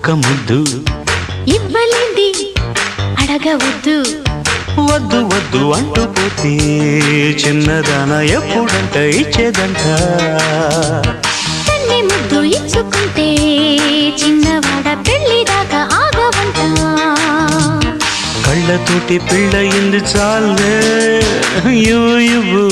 ఒక్క ముద్దు ఇవ్వలేంది అడగవద్దు వద్దు వద్దు అంటూ పోతే చిన్నదాన ఎప్పుడంట ఇచ్చేదంట తన్ని ముద్దు ఇచ్చుకుంటే చిన్నవాడ పెళ్లి దాకా ఆగవంట కళ్ళతోటి పెళ్ళయింది చాలే ఇవ్వు